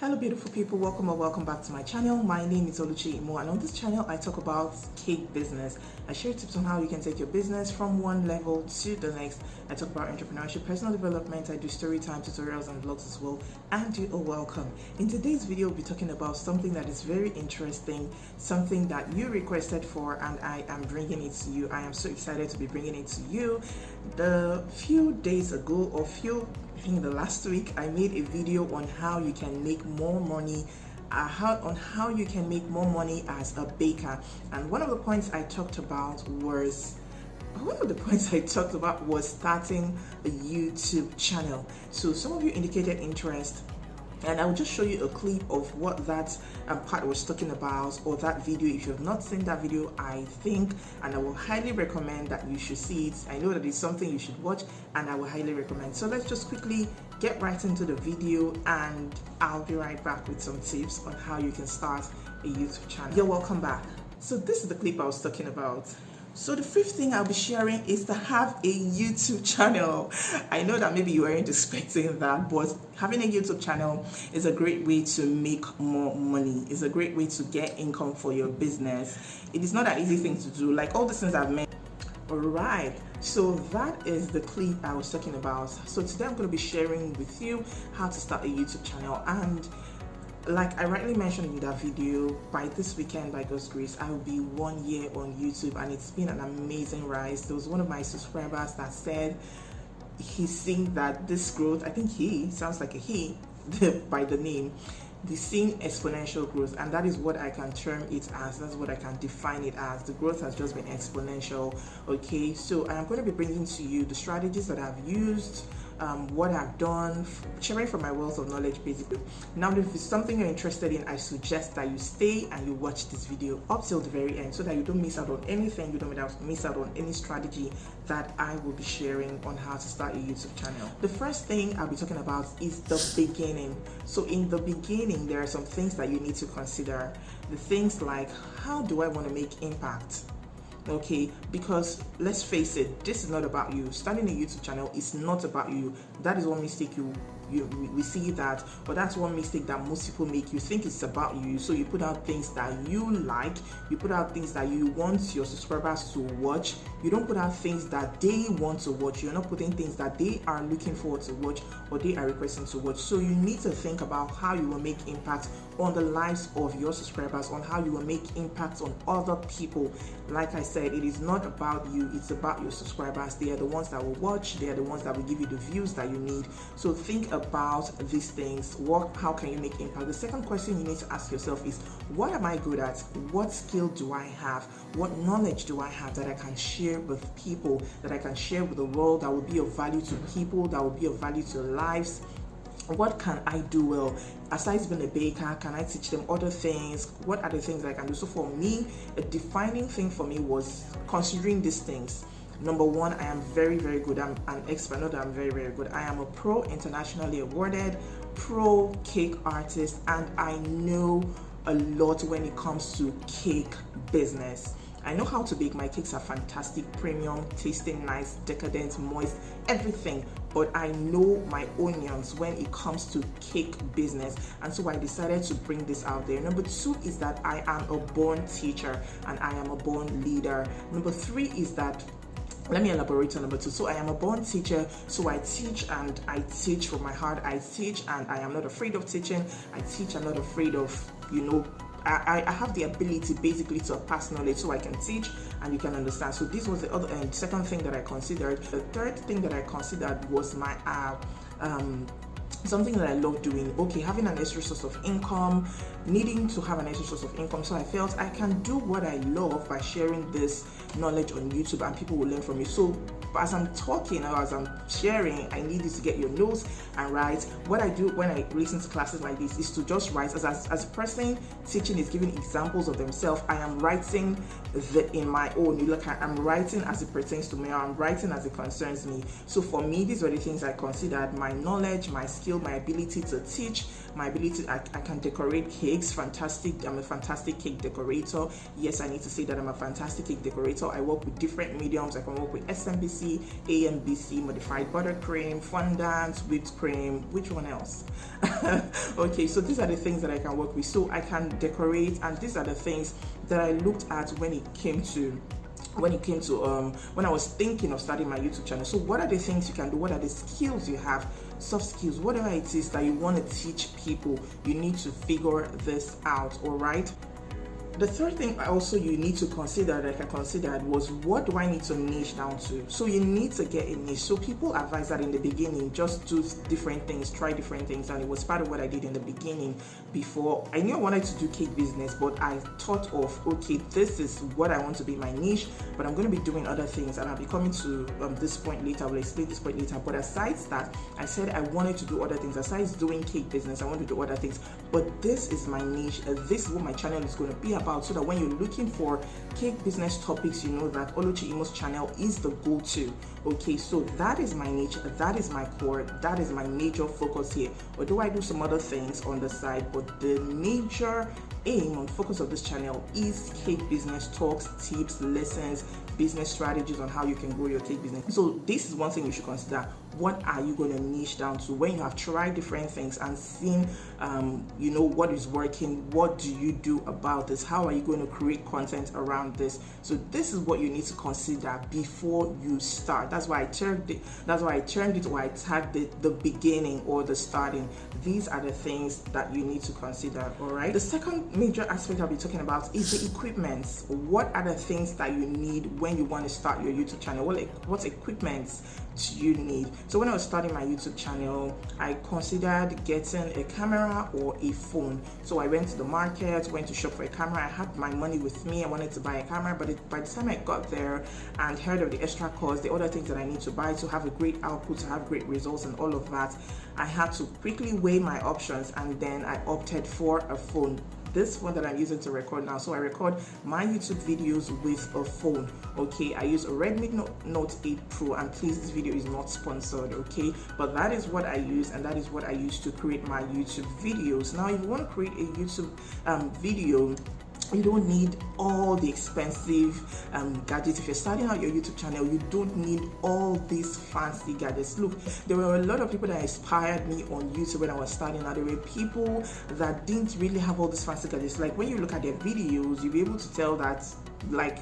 Hello beautiful people, welcome or welcome back to my channel. My name is Oluchi Imo, and on this channel I talk about cake business. I share tips on how you can take your business from one level to the next. I talk about entrepreneurship, personal development, I do story time, tutorials and vlogs as well, and you are welcome. In today's video we'll be talking about something that is very interesting, something that you requested for, and I am bringing it to you. I am so excited to be bringing it to you. The few days ago, I think the last week, I made a video on how you can make more money, how you can make more money as a baker. And one of the points I talked about was starting a YouTube channel. So some of you indicated interest, and I will just show you a clip of what that part was talking about, or that video. If you have not seen that video, I think, and I will highly recommend that you should see it. I know that it's something you should watch, and I will highly recommend. So let's just quickly get right into the video, and I'll be right back with some tips on how you can start a YouTube channel. You're welcome back. So this is the clip I was talking about. So the fifth thing I'll be sharing is to have a YouTube channel. I know that maybe you weren't expecting that, but having a YouTube channel is a great way to make more money. It's a great way to get income for your business. It is not an easy thing to do, like all the things I've mentioned. Alright, so that is the clip I was talking about. So today I'm going to be sharing with you how to start a YouTube channel, and like I rightly mentioned in that video, by this weekend, by God's grace, I will be 1 year on YouTube, and it's been an amazing rise. There was one of my subscribers that said he's seeing that this growth, I think he sounds like a he by the name, the seeing exponential growth, and that is what I can term it as. That's what I can define it as. The growth has just been exponential. Okay, so I'm going to be bringing to you the strategies that I've used, what I've done, sharing from my wealth of knowledge basically. Now if it's something you're interested in, I suggest that you stay and you watch this video up till the very end, so that you don't miss out on anything, you don't miss out on any strategy that I will be sharing on how to start a YouTube channel. The first thing I'll be talking about is the beginning. So in the beginning, there are some things that you need to consider. The things like, how do I want to make impact? Okay, because let's face it, this is not about you. Starting a YouTube channel is not about you. That is one mistake we see that, but that's one mistake that most people make. You think it's about you, so you put out things that you like, you put out things that you want your subscribers to watch. You don't put out things that they want to watch. You're not putting things that they are looking forward to watch or they are requesting to watch. So you need to think about how you will make impact on the lives of your subscribers, on how you will make impact on other people. Like I said, it is not about you, it's about your subscribers. They are the ones that will watch, they are the ones that will give you the views that you need. So think about these things. How can you make impact? The second question you need to ask yourself is, what am I good at? What skill do I have? What knowledge do I have that I can share with people, that I can share with the world, that will be of value to people, that will be of value to lives? What can I do well? Aside being a baker, can I teach them other things? What are the things that I can do? So for me, a defining thing for me was considering these things. Number one, I am very, very good. I'm an expert, not that I'm very, very good. I am a pro, internationally awarded pro cake artist, and I know a lot when it comes to cake business. I know how to bake. My cakes are fantastic, premium, tasting nice, decadent, moist, everything. But I know my onions when it comes to cake business, and so I decided to bring this out there. Number two is that I am a born teacher and I am a born leader. Number three is that, let me elaborate on number two. So I am a born teacher, so I teach, and I teach from my heart. I teach and I am not afraid of teaching. I teach, I'm not afraid of, I have the ability basically to pass knowledge, so I can teach and you can understand. So this was the other and second thing that I considered. The third thing that I considered was my something that I love doing. Okay, having an extra source of income, needing to have an extra source of income. So I felt I can do what I love by sharing this knowledge on YouTube, and people will learn from me. So as I'm talking or as I'm sharing, I need you to get your notes and write. What I do when I listen to classes like this is to just write. As a person teaching is giving examples of themselves, I am writing in my own. You look, I'm writing as it pertains to me, or I'm writing as it concerns me. So for me, these are the things I considered: my knowledge, my skills, skill, my ability to teach, my ability, I can decorate cakes, fantastic. I'm a fantastic cake decorator. Yes, I need to say that I'm a fantastic cake decorator. I work with different mediums. I can work with SMBC, AMBC, modified buttercream, fondant, whipped cream. Which one else? Okay, so these are the things that I can work with. So I can decorate, and these are the things that I looked at when it came to when I was thinking of starting my YouTube channel. So what are the things you can do? What are the skills you have? Soft skills, whatever it is that you want to teach people, you need to figure this out. All right. The third thing also you need to consider, that I considered, was what do I need to niche down to? So you need to get a niche. So people advise that in the beginning, just do different things, try different things, and it was part of what I did in the beginning. Before I knew I wanted to do cake business, but I thought of, okay, this is what I want to be my niche, but I'm going to be doing other things, and I'll be coming to this point later. I will explain this point later. But aside that, I said I wanted to do other things. Aside doing cake business, I want to do other things. But this is my niche. This is what my channel is going to be about, so that when you're looking for cake business topics, you know that Oluchi Imo's channel is the go-to. Okay, so that is my niche, that is my core, that is my major focus here. Although I do some other things on the side, but the major aim and focus of this channel is cake business talks, tips, lessons, business strategies on how you can grow your cake business. So this is one thing you should consider. What are you going to niche down to? When you have tried different things and seen you know what is working, what do you do about this? How are you going to create content around this? So this is what you need to consider before you start. That's why I termed it, or I tagged it the beginning or the starting. These are the things that you need to consider. All right. The second major aspect I'll be talking about is the equipment. What are the things that you need when you want to start your YouTube channel? What equipment do you need? So when I was starting my YouTube channel, I considered getting a camera or a phone. So I went to the market, went to shop for a camera. I had my money with me. I wanted to buy a camera, but by the time I got there and heard of the extra cost, the other things that I need to buy to have a great output, to have great results and all of that, I had to quickly weigh my options, and then I opted for a phone. This one that I'm using to record now. So I record my YouTube videos with a phone. Okay, I use a Redmi Note 8 Pro, and please, this video is not sponsored, okay, but that is what I use, and that is what I use to create my YouTube videos. Now if you want to create a YouTube video, you don't need all the expensive gadgets. If you're starting out your YouTube channel, you don't need all these fancy gadgets. Look, there were a lot of people that inspired me on YouTube when I was starting out. There were people that didn't really have all these fancy gadgets. Like when you look at their videos, you'll be able to tell that, like,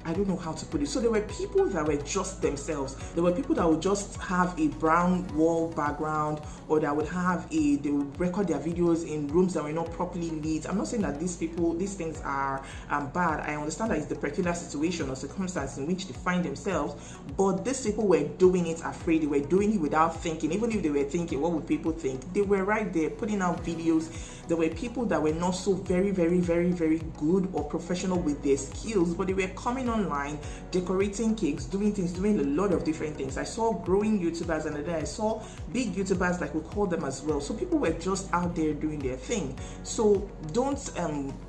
I don't know how to put it. So there were people that were just themselves. There were people that would just have a brown wall background, or that would they would record their videos in rooms that were not properly lit. I'm not saying that these things are bad. I understand that it's the peculiar situation or circumstance in which they find themselves, but these people were doing it afraid. They were doing it without thinking. Even if they were thinking, what would people think? They were right there putting out videos. There were people that were not so very, very, very, very good or professional with their skills, but they were coming online, decorating cakes, doing a lot of different things. I saw growing YouTubers, and then I saw big YouTubers, like we call them as well. So people were just out there doing their thing. So don't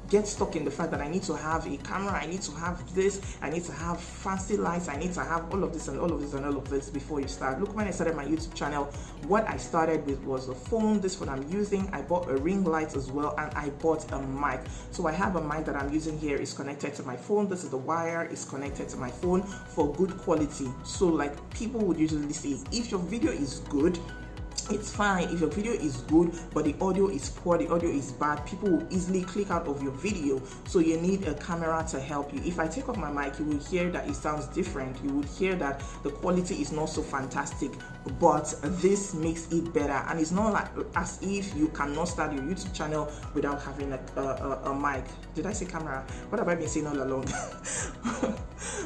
get stuck in the fact that I need to have a camera, I need to have this, I need to have fancy lights, I need to have all of this and all of this and all of this before you start. Look, when I started my YouTube channel, what I started with was a phone. This phone I'm using, I bought a ring light as well, and I bought a mic. So I have a mic that I'm using here, is connected to my phone. This is the wire, is connected to my phone for good quality. So like people would usually say, if your video is good, it's fine. If your video is good but the audio is poor, the audio is bad, people will easily click out of your video. So you need a camera to help you. If I take off my mic, you will hear that it sounds different. You would hear that the quality is not so fantastic, but this makes it better. And it's not like as if you cannot start your YouTube channel without having a mic. Did I say camera? What have I been saying all along?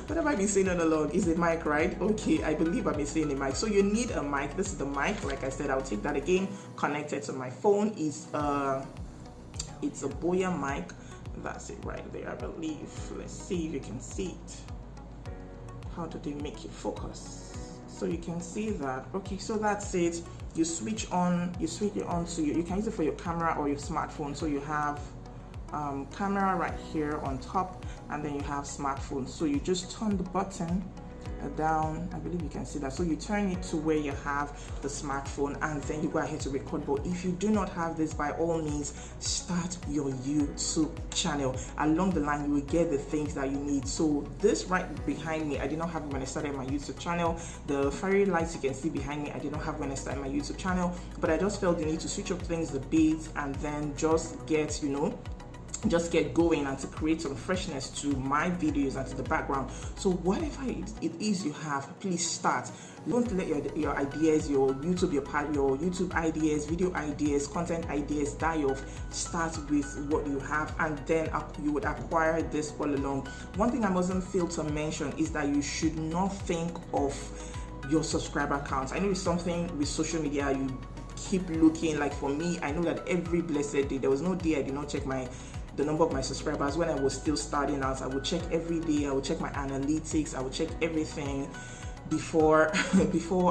What have I been saying all along? Is it mic, right? Okay, I believe I've been saying the mic. So you need a mic. This is the mic. Like I said, I'll take that again. Connected to my phone is it's a Boya mic. That's it right there, I believe. Let's see if you can see it. How do they make it focus? So you can see that. Okay, so that's it. You switch it on to you can use it for your camera or your smartphone. So you have camera right here on top, and then you have smartphone. So you just turn the button, down. I believe you can see that. So you turn it to where you have the smartphone, and then you go ahead to record. But if you do not have this, by all means, start your YouTube channel. Along the line, you will get the things that you need. So this right behind me, I did not have it when I started my YouTube channel. The fairy lights you can see behind me, I did not have when I started my YouTube channel, but I just felt the need to switch up things a bit and then just get, just get going and to create some freshness to my videos and to the background. So whatever it is you have, please start. Don't let your ideas, your YouTube ideas, video ideas, content ideas die off. Start with what you have, and then you would acquire this all along. One thing I mustn't fail to mention is that you should not think of your subscriber counts. I know it's something with social media, you keep looking. Like for me, I know that every blessed day, there was no day I did not check the number of my subscribers. When I was still starting out, I would check every day. I would check my analytics. I would check everything before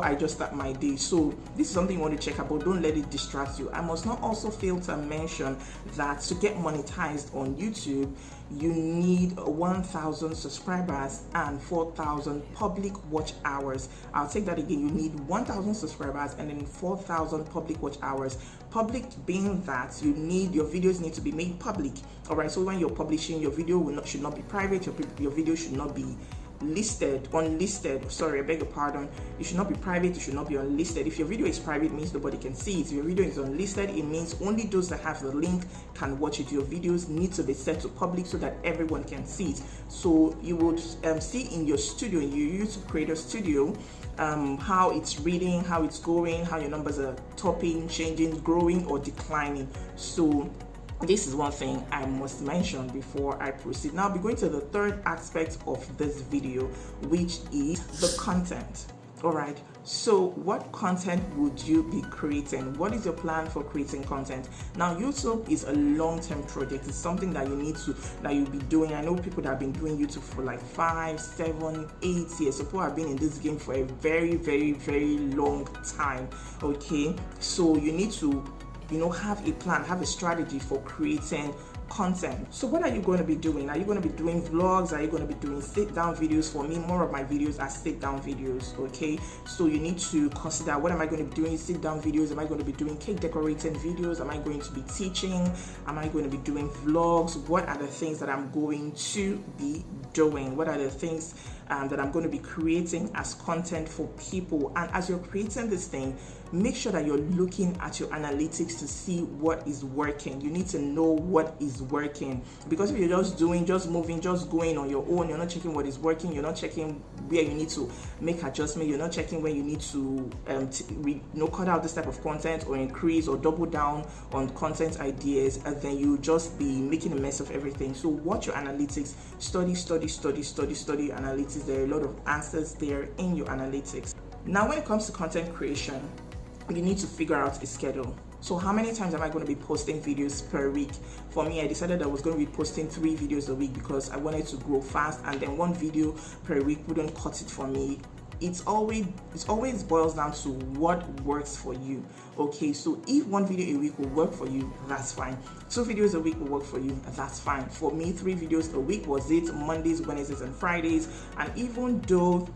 I just start my day. So this is something you want to check out, but don't let it distract you. I must not also fail to mention that to get monetized on YouTube, you need 1,000 subscribers and 4,000 public watch hours. I'll take that again. You need 1,000 subscribers and then 4,000 public watch hours. Public being that your videos need to be made public. All right. So when you're publishing, your video should not be private. Your video should not be unlisted. Sorry, I beg your pardon. It should not be private. It should not be unlisted. If your video is private, it means nobody can see it. If your video is unlisted, it means only those that have the link can watch it. Your videos need to be set to public so that everyone can see it. So you would see in your studio, in your YouTube Creator Studio, how it's reading, how it's going, how your numbers are topping, changing, growing, or declining. So this is one thing I must mention before I proceed. Now I'll be going to the third aspect of this video, which is the content. All right, so what content would you be creating? What is your plan for creating content? Now YouTube is a long-term project. It's something that you'll be doing. I know people that have been doing YouTube for like 5, 7, 8 years. So people have been in this game for a very, very, very long time. Okay, so you need to have a plan, have a strategy for creating content. So what are you going to be doing? Are you going to be doing vlogs? Are you going to be doing sit down videos? For me, more of my videos are sit down videos. Okay, so you need to consider, what am I going to be doing? Sit down videos? Am I going to be doing cake decorating videos? Am I going to be teaching? Am I going to be doing vlogs? What are the things that I'm going to be doing? What are the things that I'm going to be creating as content for people? And as you're creating this thing, make sure that you're looking at your analytics to see what is working. You need to know what is working, because if you're just moving, just going on your own, you're not checking what is working, you're not checking where you need to make adjustment, you're not checking where you need to cut out this type of content or increase or double down on content ideas, and then you just be making a mess of everything. So watch your analytics, study analytics. There are a lot of answers there in your analytics. Now when it comes to content creation, you need to figure out a schedule. So how many times am I going to be posting videos per week? For me, I decided I was going to be posting 3 videos a week because I wanted to grow fast, and then 1 video per week wouldn't cut it for me. It always boils down to what works for you. Okay, so if 1 video a week will work for you, that's fine. 2 videos a week will work for you, that's fine. For me, 3 videos a week was it, Mondays, Wednesdays, and Fridays. And even though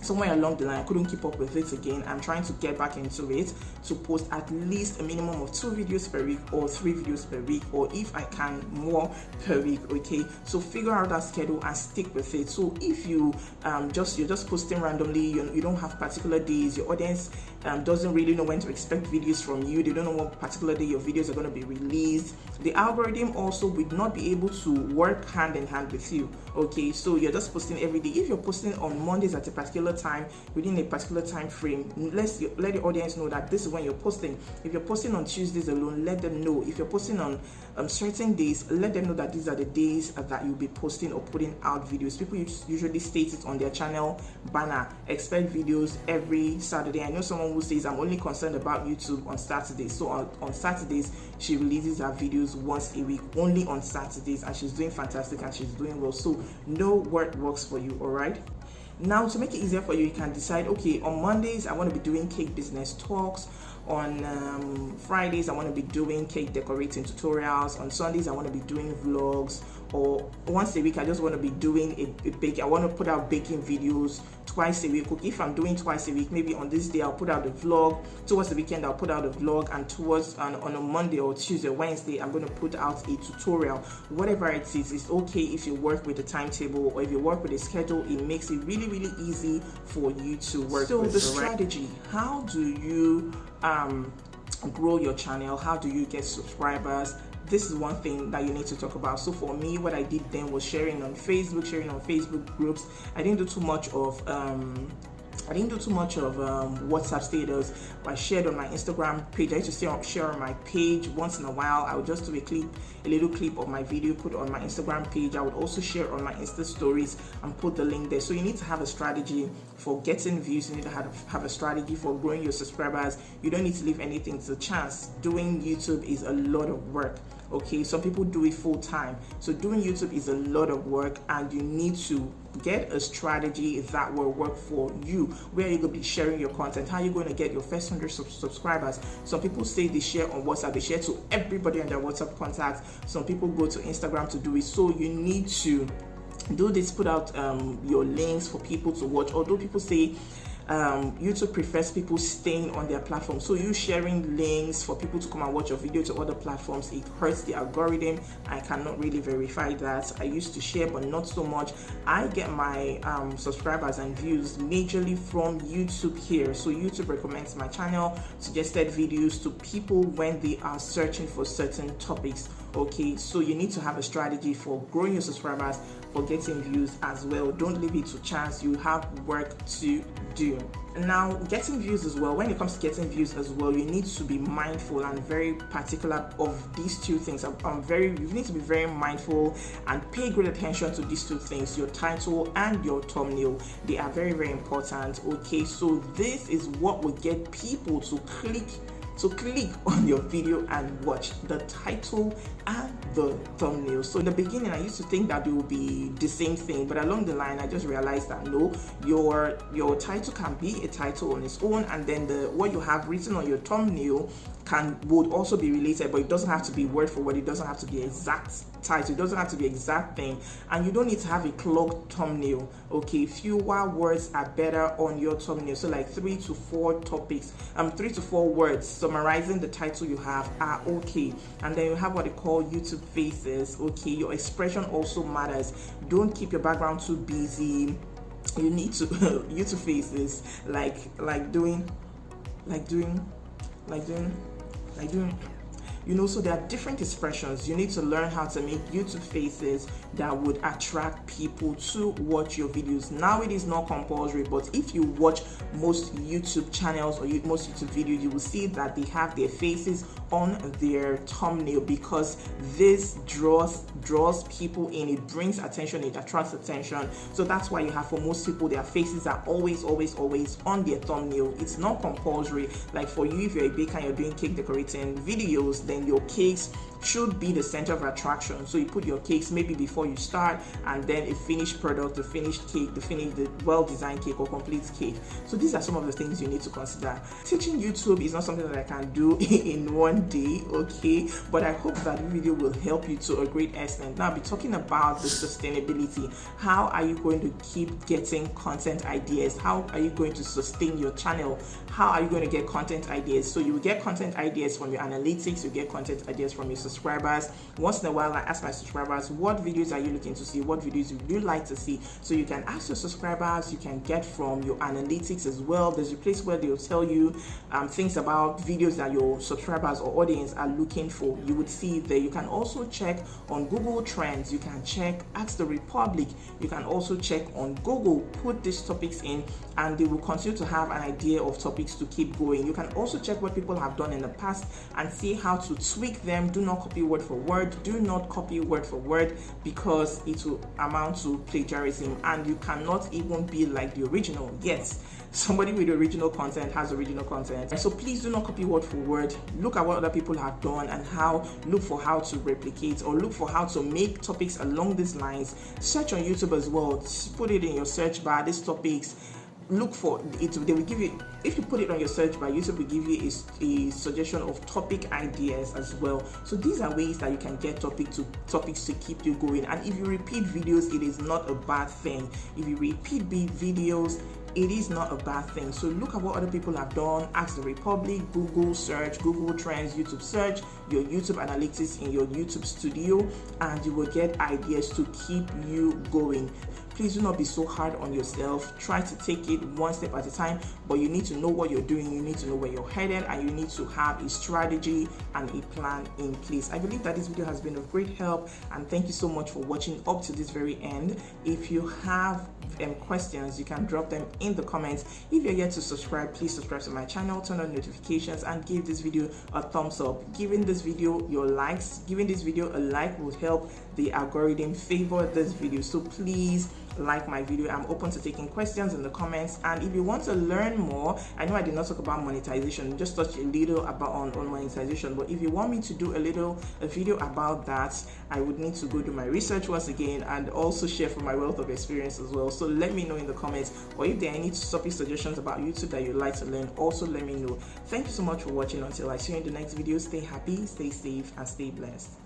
somewhere along the line I couldn't keep up with it again, I'm trying to get back into it to post at least a minimum of 2 videos per week or 3 videos per week, or if I can, more per week. Okay, so figure out that schedule and stick with it. So if you're just posting randomly, you don't have particular days, your audience doesn't really know when to expect videos from you, they don't know what particular day your videos are going to be released, the algorithm also would not be able to work hand in hand with you. Okay, so you're just posting every day. If you're posting on Mondays at a particular time, within a particular time frame, let the audience know that this is when you're posting. If you're posting on Tuesdays alone, let them know. If you're posting on certain days, let them know that these are the days that you'll be posting or putting out videos. People usually state it on their channel banner, expect videos every Saturday. I know someone who says, I'm only concerned about YouTube on Saturdays. So on Saturdays, she releases her videos once a week, only on Saturdays, and she's doing fantastic and she's doing well. So know what works for you. All right. Now, to make it easier for you, you can decide, okay, on Mondays, I want to be doing cake business talks. On Fridays, I want to be doing cake decorating tutorials. On Sundays, I want to be doing vlogs. or once a week I just want to be doing a bake. I want to put out baking videos twice a week. Okay, if I'm doing twice a week, maybe on this day I'll put out the vlog, towards the weekend I'll put out a vlog, and towards on a Monday or Tuesday, Wednesday, I'm going to put out a tutorial. Whatever it is, it's okay if you work with a timetable or if you work with a schedule. It makes it really, really easy for you to work with. So the strategy, how do you grow your channel? How do you get subscribers? This is one thing that you need to talk about. So for me, what I did then was sharing on Facebook groups. I didn't do too much of WhatsApp status. I shared on my Instagram page. I used to share on my page once in a while. I would just do a little clip of my video, put it on my Instagram page. I would also share on my Insta stories and put the link there. So you need to have a strategy for getting views. You need to have a strategy for growing your subscribers. You don't need to leave anything to chance. Doing YouTube is a lot of work. Okay, some people do it full time. So doing YouTube is a lot of work, and you need to get a strategy that will work for you. Where you're going to be sharing your content, how you're going to get your first 100 subscribers. Some people say they share on WhatsApp, they share to everybody on their WhatsApp contacts. Some people go to Instagram to do it. So you need to do this, put out your links for people to watch. Although people say YouTube prefers people staying on their platform, so you sharing links for people to come and watch your video to other platforms, it hurts the algorithm. I cannot really verify that. I used to share, but not so much. I get my subscribers and views majorly from YouTube here. So YouTube recommends my channel, suggested videos to people when they are searching for certain topics. Okay, so you need to have a strategy for growing your subscribers, for getting views as well. Don't leave it to chance. You have work to do. Now, getting views as well, when it comes to getting views as well, you need to be mindful and very particular of these two things. You need to be very mindful and pay great attention to these two things, your title and your thumbnail. They are very, very important. Okay, so this is what will get people to click on your video and watch the title and the thumbnail. So in the beginning, I used to think that they would be the same thing, but along the line, I just realized that no, your title can be a title on its own, and then what you have written on your thumbnail would also be related, but it doesn't have to be word for word. It doesn't have to be exact title. It doesn't have to be exact thing, and you don't need to have a clogged thumbnail. Okay, fewer words are better on your thumbnail. So like 3 to 4 topics, 3 to 4 words summarizing the title you have are okay. And then you have what they call YouTube faces. Okay, your expression also matters. Don't keep your background too busy. You need to YouTube faces like doing. So there are different expressions. You need to learn how to make YouTube faces that would attract people to watch your videos. Now it is not compulsory, but if you watch most YouTube channels or most YouTube videos, you will see that they have their faces on their thumbnail, because this draws people in. It brings attention, it attracts attention. So that's why you have, for most people, their faces are always on their thumbnail. It's not compulsory. Like for you, if you're a baker and you're doing cake decorating videos, then your cakes should be the center of attraction. So you put your cakes maybe before you start, and then a finished product, the finished cake, the well-designed cake or complete cake. So these are some of the things you need to consider. Teaching YouTube is not something that I can do in one day, okay? But I hope that the video will help you to a great extent. Now I'll be talking about the sustainability. How are you going to keep getting content ideas? How are you going to sustain your channel? How are you going to get content ideas? So you will get content ideas from your analytics, you get content ideas from your subscribers. Once in a while, I ask my subscribers, what videos are you looking to see? What videos would you like to see? So you can ask your subscribers, you can get from your analytics as well. There's a place where they'll tell you things about videos that your subscribers or audience are looking for. You would see there. You can also check on Google Trends. You can check Ask the Republic. You can also check on Google, put these topics in, and they will continue to have an idea of topics to keep going. You can also check what people have done in the past and see how to tweak them. Do not copy word for word. Do not copy word for word, because it will amount to plagiarism, and you cannot even be like the original. Yes, somebody with original content has original content. And so please do not copy word for word. Look at what other people have done and look for how to replicate, or look for how to make topics along these lines. Search on YouTube as well. Put it in your search bar, these topics. look for it. They will give you, if you put it on your search bar, YouTube will give you a suggestion of topic ideas as well. So these are ways that you can get topics to keep you going. And if you repeat videos, it is not a bad thing. If you repeat videos, it is not a bad thing. So look at what other people have done. Ask the Republic, Google search, Google Trends, YouTube search, your YouTube analytics in your YouTube studio, and you will get ideas to keep you going. Please do not be so hard on yourself. Try to take it one step at a time, but you need to know what you're doing, you need to know where you're headed, and you need to have a strategy and a plan in place. I believe that this video has been of great help, and thank you so much for watching up to this very end. If you have questions, you can drop them in the comments. If you're yet to subscribe, please subscribe to my channel, turn on notifications, and give this video a thumbs up. Giving this video a like will help the algorithm favor this video. So please like my video. I'm open to taking questions in the comments, and if you want to learn more, I know I did not talk about monetization, just touch a little about on monetization, but if you want me to do a video about that, I would need to go do my research once again and also share from my wealth of experience as well. So let me know in the comments, or if there are any topic suggestions about YouTube that you'd like to learn, also let me know. Thank you so much for watching. Until I see you in the next video, stay happy, stay safe, and stay blessed.